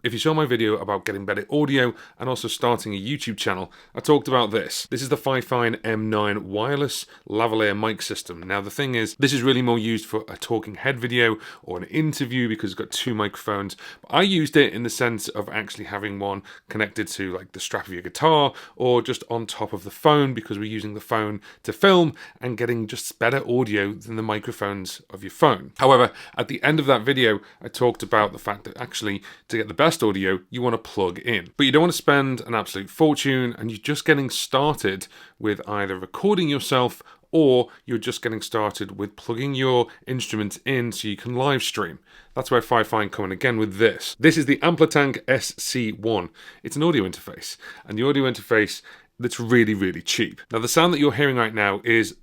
If you saw my video about getting better audio and also starting a YouTube channel, I talked about this. This is the Fifine M9 wireless lavalier mic system. Now the thing is, this is really more used for a talking head video or an interview because it's got two microphones. But I used it in the sense of actually having one connected to like the strap of your guitar or just on top of the phone, because we're using the phone to film and getting just better audio than the microphones of your phone. However, at the end of that video, I talked about the fact that actually to get the best audio, you want to plug in. But you don't want to spend an absolute fortune, and you're just getting started with either recording yourself or you're just getting started with plugging your instruments in so you can live stream. That's where Fifine come in again with this. This is the Amplitank SC1. It's an audio interface, and the audio interface that's really, really cheap. Now the sound that you're hearing right now is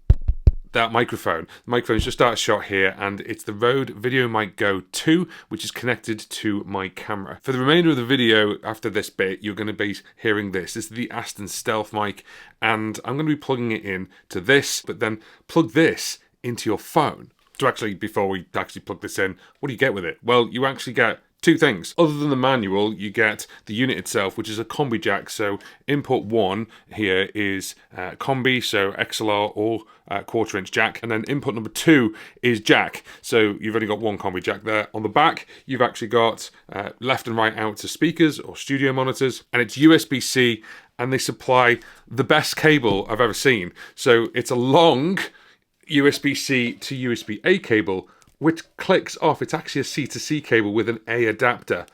that microphone. The microphone's just out of shot here, and it's the Rode VideoMic Go 2, which is connected to my camera. For the remainder of the video, after this bit, you're going to be hearing this. This is the Aston Stealth mic, and I'm going to be plugging it in to this, but then plug this into your phone. So actually, before we actually plug this in, what do you get with it? Well, you actually get two things. Other than the manual, you get the unit itself, which is a combi jack. So input 1 here is combi, so XLR or quarter-inch jack, and then input number 2 is jack. So you've only got one combi jack there. On the back, you've actually got left and right out to speakers or studio monitors, and it's USB-C, and they supply the best cable I've ever seen. So it's a long USB-C to USB-A cable, which clicks off. It's actually a C-to-C cable with an A adapter.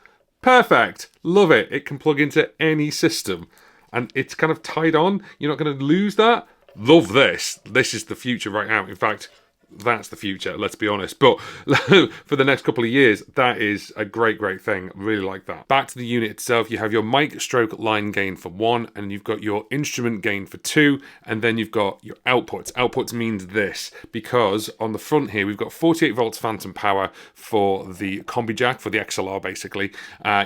Perfect! Love it. It can plug into any system. And it's kind of tied on. You're not going to lose that. Love this. This is the future right now. In fact, that's the future, let's be honest. But for the next couple of years, that is a great, great thing. Really like that. Back to the unit itself, you have your mic stroke line gain for 1, and you've got your instrument gain for 2, and then you've got your outputs. Outputs means this, because on the front here, we've got 48 volts phantom power for the combi jack, for the XLR basically.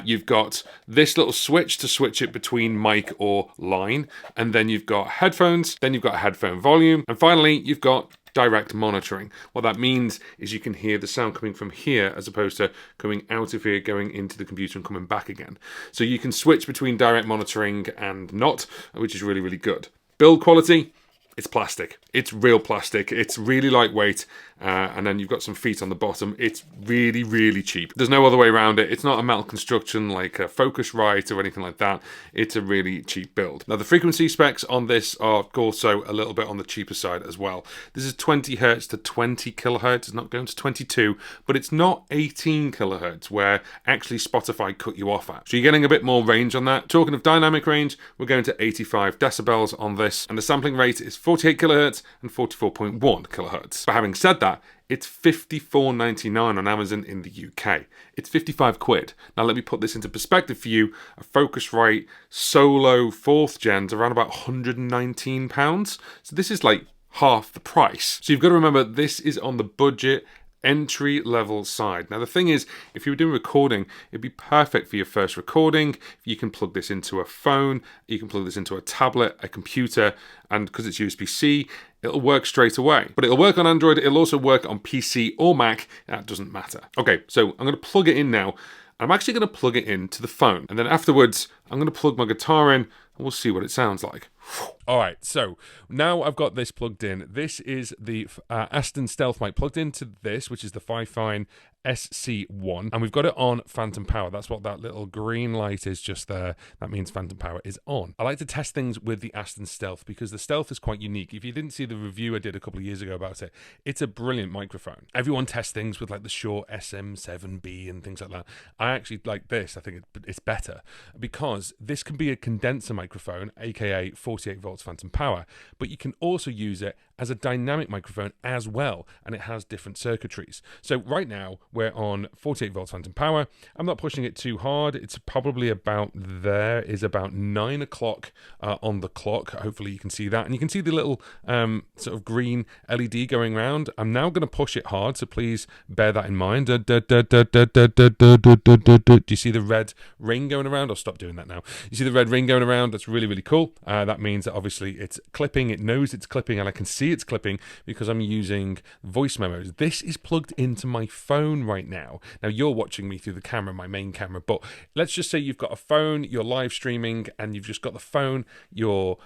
You've got this little switch to switch it between mic or line, and then you've got headphones, then you've got headphone volume, and finally, you've got direct monitoring. What that means is you can hear the sound coming from here as opposed to coming out of here, going into the computer and coming back again. So you can switch between direct monitoring and not, which is really, really good. Build quality, it's plastic. It's real plastic. It's really lightweight. And then you've got some feet on the bottom. It's really, really cheap. There's no other way around it. It's not a metal construction like a Focusrite or anything like that. It's a really cheap build. Now, the frequency specs on this are also a little bit on the cheaper side as well. This is 20 hertz to 20 kilohertz. It's not going to 22, but it's not 18 kilohertz where actually Spotify cut you off at. So you're getting a bit more range on that. Talking of dynamic range, we're going to 85 decibels on this, and the sampling rate is 48 kilohertz and 44.1 kilohertz. But having said that, it's $54.99 on Amazon in the UK. It's 55 quid. Now let me put this into perspective for you. A Focusrite Solo 4th gen is around about £119. So this is like half the price. So you've got to remember, this is on the budget entry level side. Now the thing is, if you were doing recording, it'd be perfect for your first recording. You can plug this into a phone, you can plug this into a tablet, a computer, and because it's USB-C, it'll work straight away. But it'll work on Android, it'll also work on PC or Mac, that doesn't matter. Okay, so I'm going to plug it in now. I'm actually going to plug it into the phone, and then afterwards I'm going to plug my guitar in and we'll see what it sounds like. All right, so now I've got this plugged in. This is the Aston Stealth mic plugged into this, which is the Fifine SC1, and we've got it on phantom power. That's what that little green light is just there. That means phantom power is on. I like to test things with the Aston Stealth because the Stealth is quite unique. If you didn't see the review I did a couple of years ago about it, it's a brilliant microphone. Everyone tests things with like the Shure SM7B and things like that. I actually like this. I think it's better because this can be a condenser microphone, aka 48 volts phantom power, but you can also use it as a dynamic microphone as well, and it has different circuitries. So right now we're on 48 volts phantom power. I'm not pushing it too hard. It's probably about there, is about 9 o'clock on the clock. Hopefully you can see that, and you can see the little sort of green LED going around. I'm now going to push it hard, so please bear that in mind. Do you see the red ring going around? I'll stop doing that now. You see the red ring going around? That's really, really cool. That means that obviously it's clipping, it knows it's clipping, and I can see it's clipping because I'm using voice memos. This is plugged into my phone right now. Now you're watching me through the camera, my main camera, but let's just say you've got a phone, you're live streaming, and you've just got the phone, your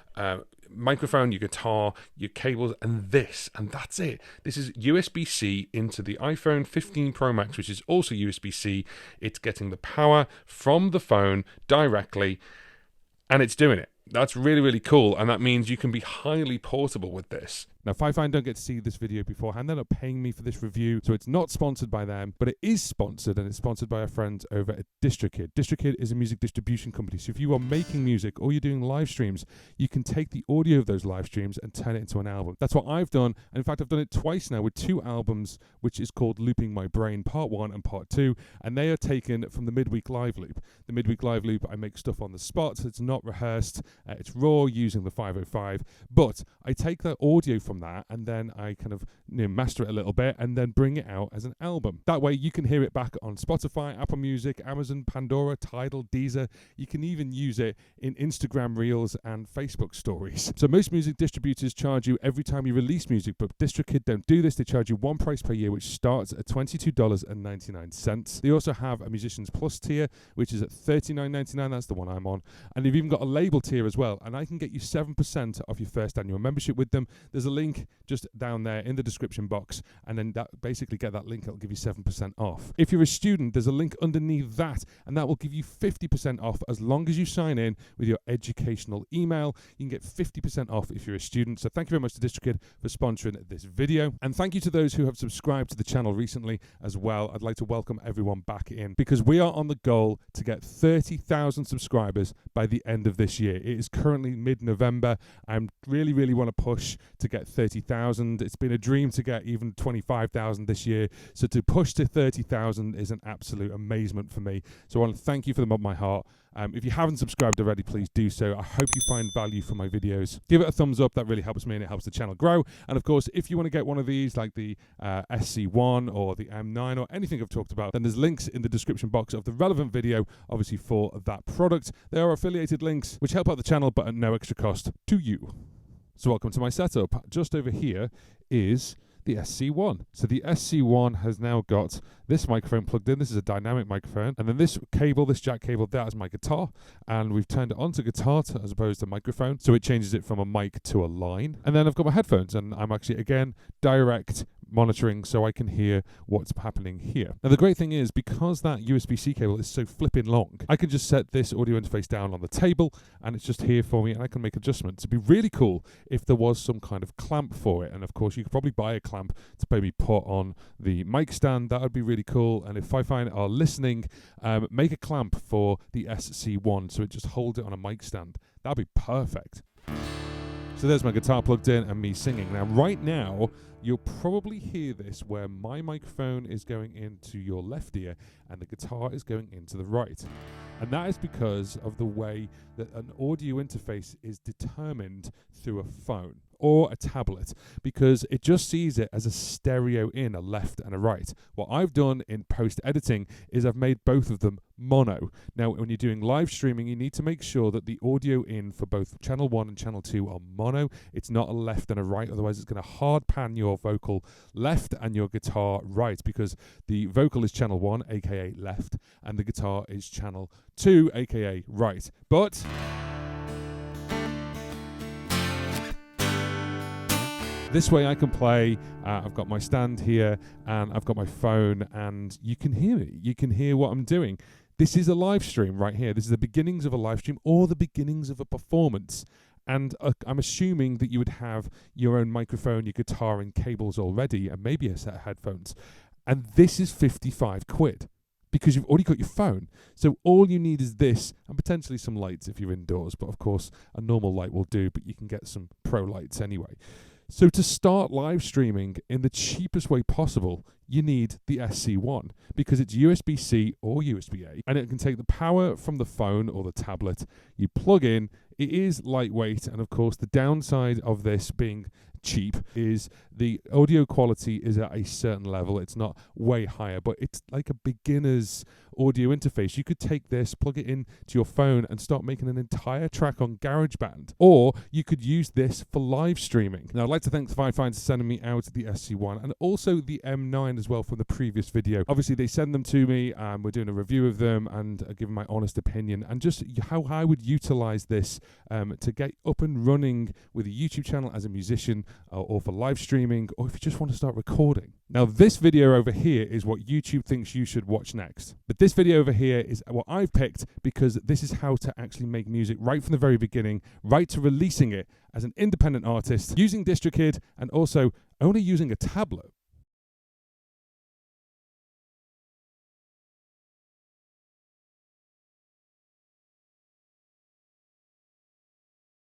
microphone, your guitar, your cables, and that's it. This is USB-C into the iPhone 15 Pro Max, which is also USB-C. It's getting the power from the phone directly, and it's doing it. That's really, really cool, and that means you can be highly portable with this. Now, Fifine don't get to see this video beforehand. They're not paying me for this review, so it's not sponsored by them, but it is sponsored, and it's sponsored by our friends over at DistroKid. DistroKid is a music distribution company, so if you are making music or you're doing live streams, you can take the audio of those live streams and turn it into an album. That's what I've done, and in fact, I've done it twice now with 2 albums, which is called Looping My Brain Part 1 and Part 2, and they are taken from the Midweek Live Loop. The Midweek Live Loop, I make stuff on the spot, it's not rehearsed, it's raw using the 505, but I take the audio from that and then I kind of master it a little bit and then bring it out as an album. That way you can hear it back on Spotify, Apple Music, Amazon, Pandora, Tidal, Deezer. You can even use it in Instagram Reels and Facebook Stories. So most music distributors charge you every time you release music, but DistroKid don't do this. They charge you one price per year, which starts at $22.99. They also have a Musicians Plus tier, which is at $39.99. That's the one I'm on. And they've even got a label tier as well. And I can get you 7% off your first annual membership with them. There's a link just down there in the description box, and then basically get that link, it'll give you 7% off. If you're a student, there's a link underneath that, and that will give you 50% off as long as you sign in with your educational email. You can get 50% off if you're a student. So thank you very much to DistroKid for sponsoring this video, and thank you to those who have subscribed to the channel recently as well. I'd like to welcome everyone back in because we are on the goal to get 30,000 subscribers by the end of this year. It is currently mid-November. I really want to push to get 30,000. It's been a dream to get even 25,000 this year. So to push to 30,000 is an absolute amazement for me. So I want to thank you from the bottom of my heart. If you haven't subscribed already, please do so. I hope you find value from my videos. Give it a thumbs up. That really helps me and it helps the channel grow. And of course, if you want to get one of these, like the SC1 or the M9 or anything I've talked about, then there's links in the description box of the relevant video, obviously for that product. There are affiliated links which help out the channel, but at no extra cost to you. So welcome to my setup. Just over here is the SC1. So the SC1 has now got this microphone plugged in. This is a dynamic microphone. And then this cable, this jack cable, that is my guitar. And we've turned it onto guitar as opposed to microphone. So it changes it from a mic to a line. And then I've got my headphones and I'm actually, again, direct monitoring so I can hear what's happening here. Now the great thing is, because that USB-C cable is so flipping long, I can just set this audio interface down on the table and it's just here for me and I can make adjustments. It'd be really cool if there was some kind of clamp for it, and of course you could probably buy a clamp to maybe put on the mic stand. That would be really cool. And if Fifine are listening, make a clamp for the SC1 so it just holds it on a mic stand. That'd be perfect. So there's my guitar plugged in and me singing. Now right now you'll probably hear this where my microphone is going into your left ear and the guitar is going into the right. And that is because of the way that an audio interface is determined through a phone or a tablet, because it just sees it as a stereo in, a left and a right. What I've done in post-editing is I've made both of them mono. Now, when you're doing live streaming, you need to make sure that the audio in for both channel 1 and channel 2 are mono. It's not a left and a right, otherwise it's going to hard pan your vocal left and your guitar right, because the vocal is channel 1, aka left, and the guitar is channel 2, aka right. But this way I can play. I've got my stand here and I've got my phone and you can hear me. You can hear what I'm doing. This is a live stream right here. This is the beginnings of a live stream or the beginnings of a performance. And I'm assuming that you would have your own microphone, your guitar and cables already, and maybe a set of headphones. And this is 55 quid. Because you've already got your phone. So all you need is this and potentially some lights if you're indoors. But of course, a normal light will do, but you can get some pro lights anyway. So to start live streaming in the cheapest way possible, you need the SC1 because it's USB-C or USB-A, and it can take the power from the phone or the tablet. You plug in, It is lightweight, and of course the downside of this being cheap is the audio quality is at a certain level. It's not way higher, but it's like a beginner's audio interface. You could take this, plug it in to your phone, and start making an entire track on GarageBand, or you could use this for live streaming. Now, I'd like to thank Fifine for sending me out the SC1 and also the M9 as well from the previous video. Obviously, they send them to me, and we're doing a review of them and giving my honest opinion and just how I would utilize this to get up and running with a YouTube channel as a musician, or for live streaming, or if you just want to start recording. Now, this video over here is what YouTube thinks you should watch next. But this video over here is what I've picked because this is how to actually make music right from the very beginning, right to releasing it as an independent artist, using DistroKid and also only using a tablet.